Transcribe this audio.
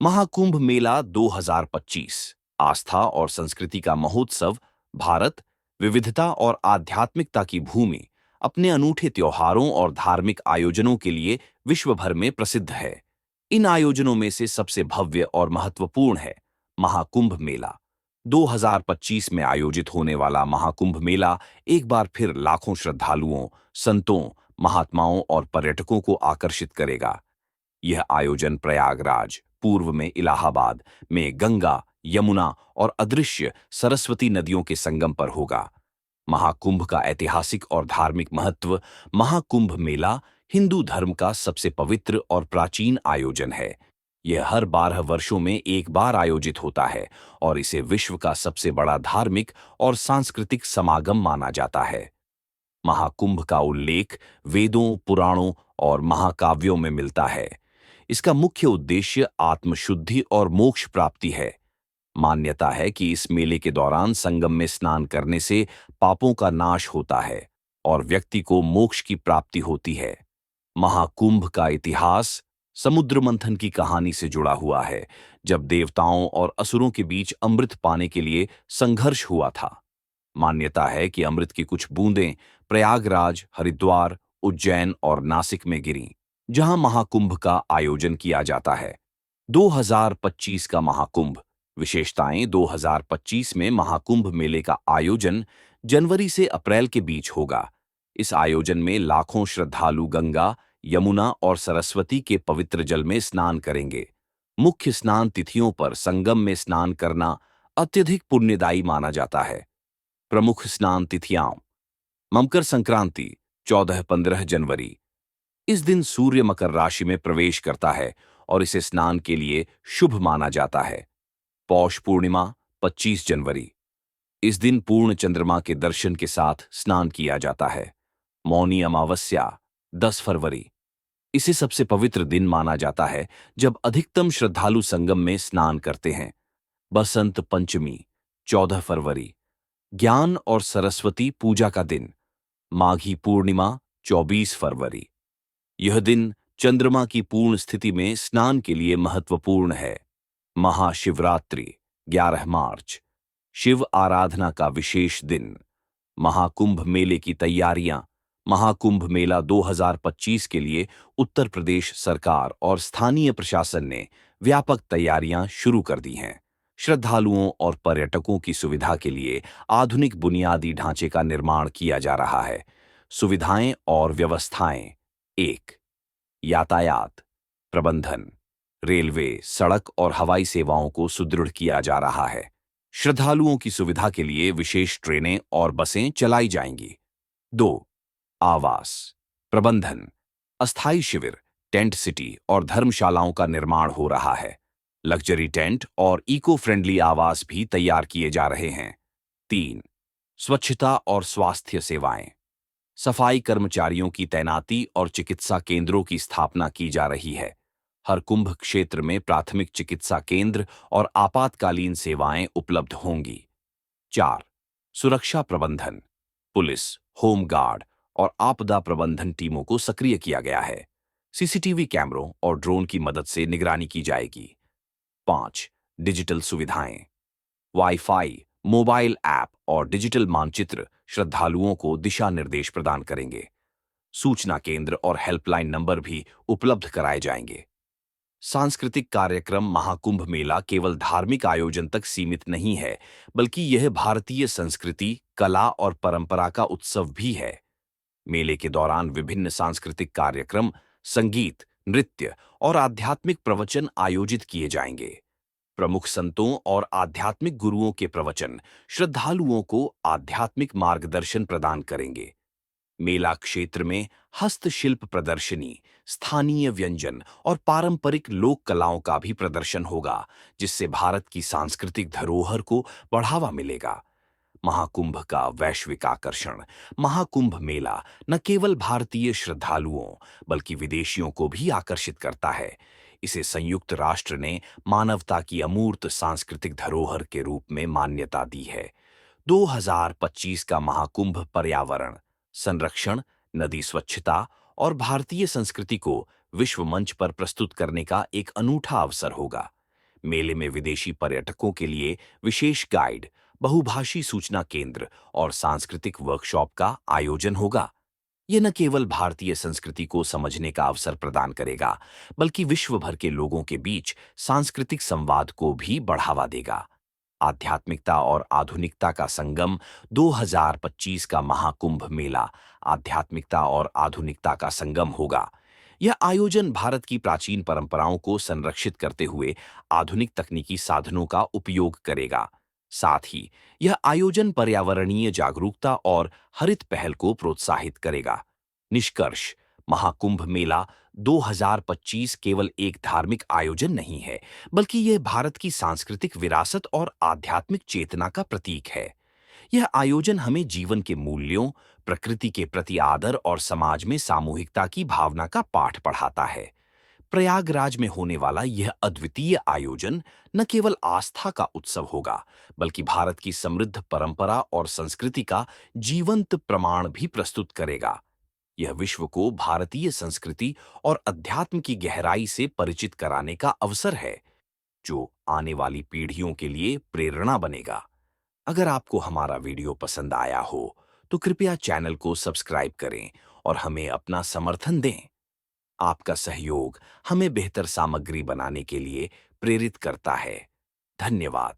महाकुंभ मेला 2025 आस्था और संस्कृति का महोत्सव। भारत विविधता और आध्यात्मिकता की भूमि अपने अनूठे त्योहारों और धार्मिक आयोजनों के लिए विश्व भर में प्रसिद्ध है। इन आयोजनों में से सबसे भव्य और महत्वपूर्ण है महाकुंभ मेला। 2025 में आयोजित होने वाला महाकुंभ मेला एक बार फिर लाखों श्रद्धालुओं, संतों, महात्माओं और पर्यटकों को आकर्षित करेगा। यह आयोजन प्रयागराज, पूर्व में इलाहाबाद में गंगा, यमुना और अदृश्य सरस्वती नदियों के संगम पर होगा। महाकुंभ का ऐतिहासिक और धार्मिक महत्व। महाकुंभ मेला हिंदू धर्म का सबसे पवित्र और प्राचीन आयोजन है। यह हर 12 वर्षों में एक बार आयोजित होता है और इसे विश्व का सबसे बड़ा धार्मिक और सांस्कृतिक समागम माना जाता है। महाकुंभ का उल्लेख वेदों, पुराणों और महाकाव्यों में मिलता है। इसका मुख्य उद्देश्य आत्मशुद्धि और मोक्ष प्राप्ति है। मान्यता है कि इस मेले के दौरान संगम में स्नान करने से पापों का नाश होता है और व्यक्ति को मोक्ष की प्राप्ति होती है। महाकुंभ का इतिहास समुद्र मंथन की कहानी से जुड़ा हुआ है, जब देवताओं और असुरों के बीच अमृत पाने के लिए संघर्ष हुआ था। मान्यता है कि अमृत की कुछ बूंदें प्रयागराज, हरिद्वार, उज्जैन और नासिक में गिरीं, जहां महाकुंभ का आयोजन किया जाता है। 2025 का महाकुंभ विशेषताएं। 2025 में महाकुंभ मेले का आयोजन जनवरी से अप्रैल के बीच होगा। इस आयोजन में लाखों श्रद्धालु गंगा, यमुना और सरस्वती के पवित्र जल में स्नान करेंगे। मुख्य स्नान तिथियों पर संगम में स्नान करना अत्यधिक पुण्यदायी माना जाता है। प्रमुख स्नान तिथियां। मकर संक्रांति 14-15 जनवरी। इस दिन सूर्य मकर राशि में प्रवेश करता है और इसे स्नान के लिए शुभ माना जाता है। पौष पूर्णिमा 25 जनवरी। इस दिन पूर्ण चंद्रमा के दर्शन के साथ स्नान किया जाता है। मौनी अमावस्या 10 फरवरी। इसे सबसे पवित्र दिन माना जाता है जब अधिकतम श्रद्धालु संगम में स्नान करते हैं। बसंत पंचमी 14 फरवरी। ज्ञान और सरस्वती पूजा का दिन। माघी पूर्णिमा 24 फरवरी। यह दिन चंद्रमा की पूर्ण स्थिति में स्नान के लिए महत्वपूर्ण है। महाशिवरात्रि 11 मार्च। शिव आराधना का विशेष दिन। महाकुंभ मेले की तैयारियां। महाकुंभ मेला 2025 के लिए उत्तर प्रदेश सरकार और स्थानीय प्रशासन ने व्यापक तैयारियां शुरू कर दी हैं। श्रद्धालुओं और पर्यटकों की सुविधा के लिए आधुनिक बुनियादी ढांचे का निर्माण किया जा रहा है। सुविधाएं और व्यवस्थाएं। 1। यातायात प्रबंधन। रेलवे, सड़क और हवाई सेवाओं को सुदृढ़ किया जा रहा है। श्रद्धालुओं की सुविधा के लिए विशेष ट्रेनें और बसें चलाई जाएंगी। 2। आवास प्रबंधन। अस्थायी शिविर, टेंट सिटी और धर्मशालाओं का निर्माण हो रहा है। लग्जरी टेंट और इको फ्रेंडली आवास भी तैयार किए जा रहे हैं। 3। स्वच्छता और स्वास्थ्य सेवाएं। सफाई कर्मचारियों की तैनाती और चिकित्सा केंद्रों की स्थापना की जा रही है। हर कुंभ क्षेत्र में प्राथमिक चिकित्सा केंद्र और आपातकालीन सेवाएं उपलब्ध होंगी। 4। सुरक्षा प्रबंधन। पुलिस, होम गार्ड और आपदा प्रबंधन टीमों को सक्रिय किया गया है। सीसीटीवी कैमरों और ड्रोन की मदद से निगरानी की जाएगी। 5। डिजिटल सुविधाएं। वाईफाई, मोबाइल ऐप और डिजिटल मानचित्र श्रद्धालुओं को दिशा निर्देश प्रदान करेंगे। सूचना केंद्र और हेल्पलाइन नंबर भी उपलब्ध कराए जाएंगे। सांस्कृतिक कार्यक्रम। महाकुंभ मेला केवल धार्मिक आयोजन तक सीमित नहीं है, बल्कि यह भारतीय संस्कृति, कला और परंपरा का उत्सव भी है। मेले के दौरान विभिन्न सांस्कृतिक कार्यक्रम, संगीत, नृत्य और आध्यात्मिक प्रवचन आयोजित किए जाएंगे। प्रमुख संतों और आध्यात्मिक गुरुओं के प्रवचन श्रद्धालुओं को आध्यात्मिक मार्गदर्शन प्रदान करेंगे। मेला क्षेत्र में हस्तशिल्प प्रदर्शनी, स्थानीय व्यंजन और पारंपरिक लोक कलाओं का भी प्रदर्शन होगा, जिससे भारत की सांस्कृतिक धरोहर को बढ़ावा मिलेगा। महाकुंभ का वैश्विक आकर्षण। महाकुंभ मेला न केवल भारतीय श्रद्धालुओं बल्कि विदेशियों को भी आकर्षित करता है। इसे संयुक्त राष्ट्र ने मानवता की अमूर्त सांस्कृतिक धरोहर के रूप में मान्यता दी है। 2025 का महाकुंभ पर्यावरण संरक्षण, नदी स्वच्छता और भारतीय संस्कृति को विश्व मंच पर प्रस्तुत करने का एक अनूठा अवसर होगा। मेले में विदेशी पर्यटकों के लिए विशेष गाइड, बहुभाषी सूचना केंद्र और सांस्कृतिक वर्कशॉप का आयोजन होगा। ये न केवल भारतीय संस्कृति को समझने का अवसर प्रदान करेगा, बल्कि विश्व भर के लोगों के बीच सांस्कृतिक संवाद को भी बढ़ावा देगा। आध्यात्मिकता और आधुनिकता का संगम 2025 का महाकुंभ मेला आध्यात्मिकता और आधुनिकता का संगम होगा। यह आयोजन भारत की प्राचीन परंपराओं को संरक्षित करते हुए आधुनिक तकनीकी साधनों का उपयोग करेगा। साथ ही यह आयोजन पर्यावरणीय जागरूकता और हरित पहल को प्रोत्साहित करेगा। निष्कर्ष, महाकुंभ मेला 2025 केवल एक धार्मिक आयोजन नहीं है, बल्कि यह भारत की सांस्कृतिक विरासत और आध्यात्मिक चेतना का प्रतीक है। यह आयोजन हमें जीवन के मूल्यों, प्रकृति के प्रति आदर और समाज में सामूहिकता की भावना का पाठ पढ़ाता है। प्रयागराज में होने वाला यह अद्वितीय आयोजन न केवल आस्था का उत्सव होगा, बल्कि भारत की समृद्ध परंपरा और संस्कृति का जीवंत प्रमाण भी प्रस्तुत करेगा। यह विश्व को भारतीय संस्कृति और अध्यात्म की गहराई से परिचित कराने का अवसर है, जो आने वाली पीढ़ियों के लिए प्रेरणा बनेगा। अगर आपको हमारा वीडियो पसंद आया हो, तो कृपया चैनल को सब्सक्राइब करें और हमें अपना समर्थन दें। आपका सहयोग हमें बेहतर सामग्री बनाने के लिए प्रेरित करता है। धन्यवाद।